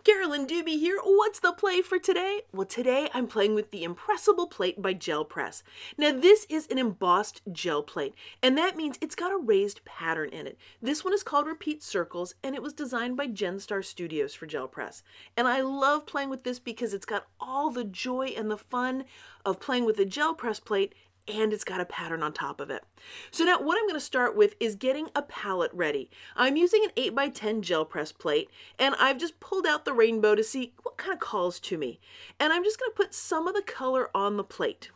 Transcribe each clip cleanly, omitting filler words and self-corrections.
Carolyn Doobie here. What's the play for today? Well, today I'm playing with the Impressable Plate by Gel Press. Now, this is an embossed gel plate, and that means it's got a raised pattern in it. This one is called Repeat Circles, and it was designed by Genstar Studios for Gel Press. And I love playing with this because it's got all the joy and the fun of playing with a gel press plate, and it's got a pattern on top of it. So now what I'm going to start with is getting a palette ready. I'm using an 8x10 gel press plate, and I've just pulled out the rainbow to see what kind of calls to me. And I'm just going to put some of the color on the plate.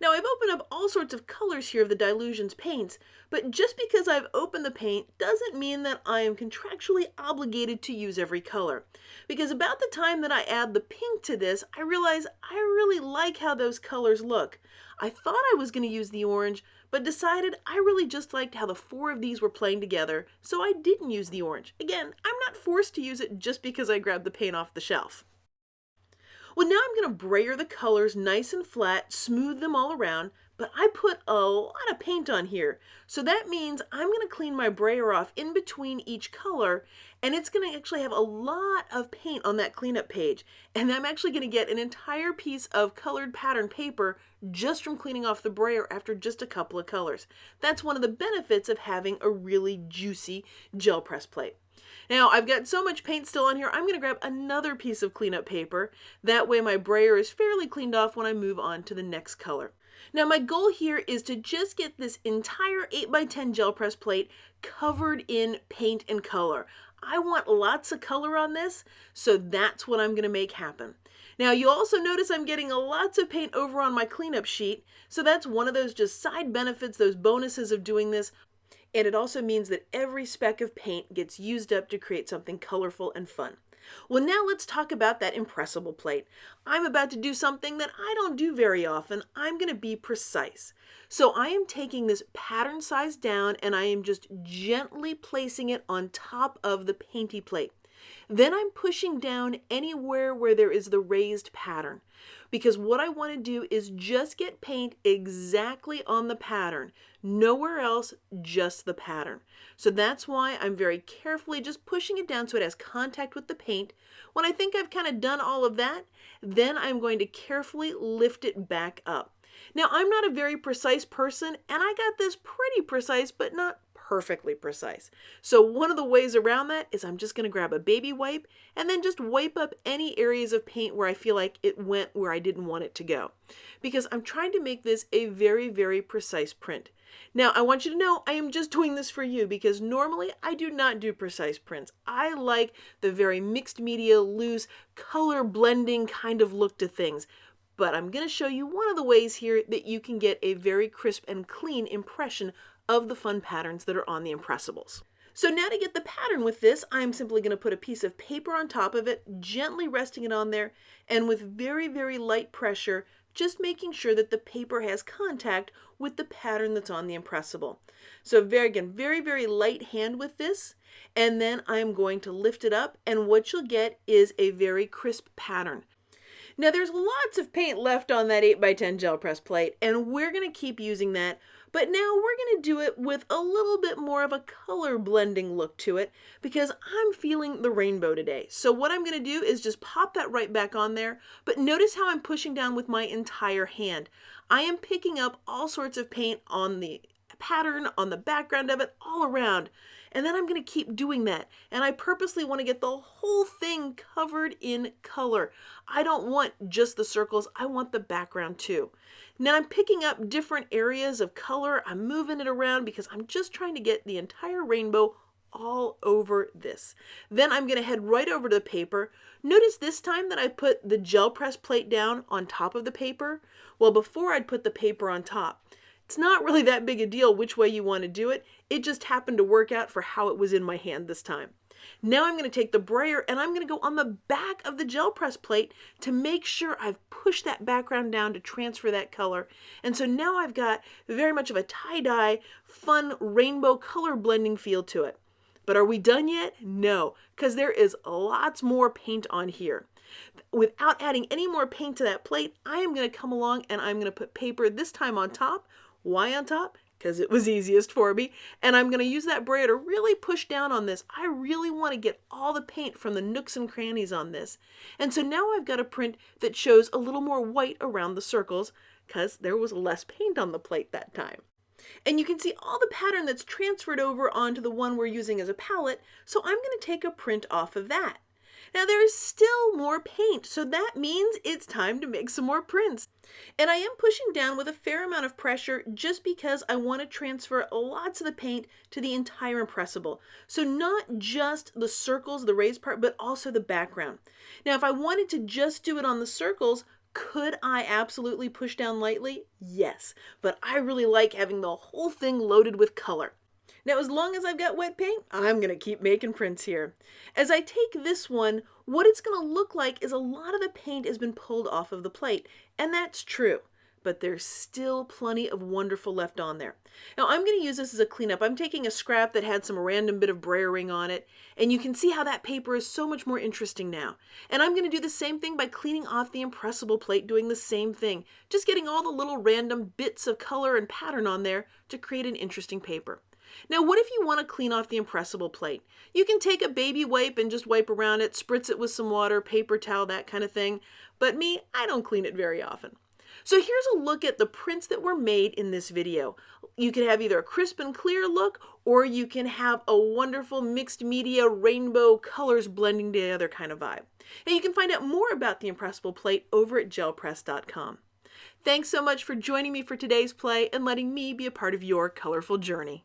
Now I've opened up all sorts of colors here of the Dylusions paints, but just because I've opened the paint doesn't mean that I am contractually obligated to use every color. Because about the time that I add the pink to this, I realize I really like how those colors look. I thought I was going to use the orange, but decided I really just liked how the four of these were playing together, so I didn't use the orange. Again, I'm not forced to use it just because I grabbed the paint off the shelf. Well, now I'm going to brayer the colors nice and flat, smooth them all around, but I put a lot of paint on here. So that means I'm going to clean my brayer off in between each color, and it's going to actually have a lot of paint on that cleanup page. And I'm actually going to get an entire piece of colored pattern paper just from cleaning off the brayer after just a couple of colors. That's one of the benefits of having a really juicy gel press plate. Now, I've got so much paint still on here, I'm going to grab another piece of cleanup paper. That way my brayer is fairly cleaned off when I move on to the next color. Now, my goal here is to just get this entire 8x10 gel press plate covered in paint and color. I want lots of color on this, so that's what I'm going to make happen. Now, you'll also notice I'm getting lots of paint over on my cleanup sheet, so that's one of those just side benefits, those bonuses of doing this. And it also means that every speck of paint gets used up to create something colorful and fun. Well, now let's talk about that impressible plate. I'm about to do something that I don't do very often. I'm going to be precise. So I am taking this pattern size down and I am just gently placing it on top of the painty plate. Then I'm pushing down anywhere where there is the raised pattern, because what I want to do is just get paint exactly on the pattern, nowhere else, just the pattern. So that's why I'm very carefully just pushing it down so it has contact with the paint. When I think I've kind of done all of that, then I'm going to carefully lift it back up. Now, I'm not a very precise person, and I got this pretty precise, but not perfectly precise. So one of the ways around that is I'm just going to grab a baby wipe and then just wipe up any areas of paint where I feel like it went where I didn't want it to go. Because I'm trying to make this a very, very precise print. Now, I want you to know I am just doing this for you because normally I do not do precise prints. I like the very mixed media, loose, color blending kind of look to things. But I'm going to show you one of the ways here that you can get a very crisp and clean impression of the fun patterns that are on the impressables. So now to get the pattern with this, I'm simply going to put a piece of paper on top of it, gently resting it on there, and with very, very light pressure, just making sure that the paper has contact with the pattern that's on the impressible. So again, very, very light hand with this, and then I'm going to lift it up, and what you'll get is a very crisp pattern. Now there's lots of paint left on that 8x10 gel press plate, and we're going to keep using that. But now we're going to do it with a little bit more of a color blending look to it because I'm feeling the rainbow today. So what I'm going to do is just pop that right back on there. But notice how I'm pushing down with my entire hand. I am picking up all sorts of paint on the pattern, on the background of it, all around. And then I'm going to keep doing that. And I purposely want to get the whole thing covered in color. I don't want just the circles. I want the background too. Now I'm picking up different areas of color. I'm moving it around because I'm just trying to get the entire rainbow all over this. Then I'm going to head right over to the paper. Notice this time that I put the gel press plate down on top of the paper. Well, before I'd put the paper on top. It's not really that big a deal which way you want to do it. It just happened to work out for how it was in my hand this time. Now I'm going to take the brayer and I'm going to go on the back of the gel press plate to make sure I've pushed that background down to transfer that color. And so now I've got very much of a tie-dye, fun rainbow color blending feel to it. But are we done yet? No, because there is lots more paint on here. Without adding any more paint to that plate, I am going to come along and I'm going to put paper this time on top. Why on top? because it was easiest for me, and I'm going to use that brayer to really push down on this. I really want to get all the paint from the nooks and crannies on this. And so now I've got a print that shows a little more white around the circles because there was less paint on the plate that time. And you can see all the pattern that's transferred over onto the one we're using as a palette, so I'm going to take a print off of that. Now there is still more paint, so that means it's time to make some more prints. And I am pushing down with a fair amount of pressure just because I want to transfer lots of the paint to the entire Impressable. So not just the circles, the raised part, but also the background. Now if I wanted to just do it on the circles, could I absolutely push down lightly? Yes, but I really like having the whole thing loaded with color. Now, as long as I've got wet paint, I'm going to keep making prints here. As I take this one, what it's going to look like is a lot of the paint has been pulled off of the plate, and that's true. But there's still plenty of wonderful left on there. Now I'm going to use this as a cleanup. I'm taking a scrap that had some random bit of brayering on it, and you can see how that paper is so much more interesting now. And I'm going to do the same thing by cleaning off the Impressable plate, doing the same thing, just getting all the little random bits of color and pattern on there to create an interesting paper. Now, what if you want to clean off the Impressable plate? You can take a baby wipe and just wipe around it, spritz it with some water, paper towel, that kind of thing. But me, I don't clean it very often. So here's a look at the prints that were made in this video. You can have either a crisp and clear look, or you can have a wonderful mixed media rainbow colors blending together kind of vibe. And you can find out more about the Impressable plate over at gelpress.com. Thanks so much for joining me for today's play and letting me be a part of your colorful journey.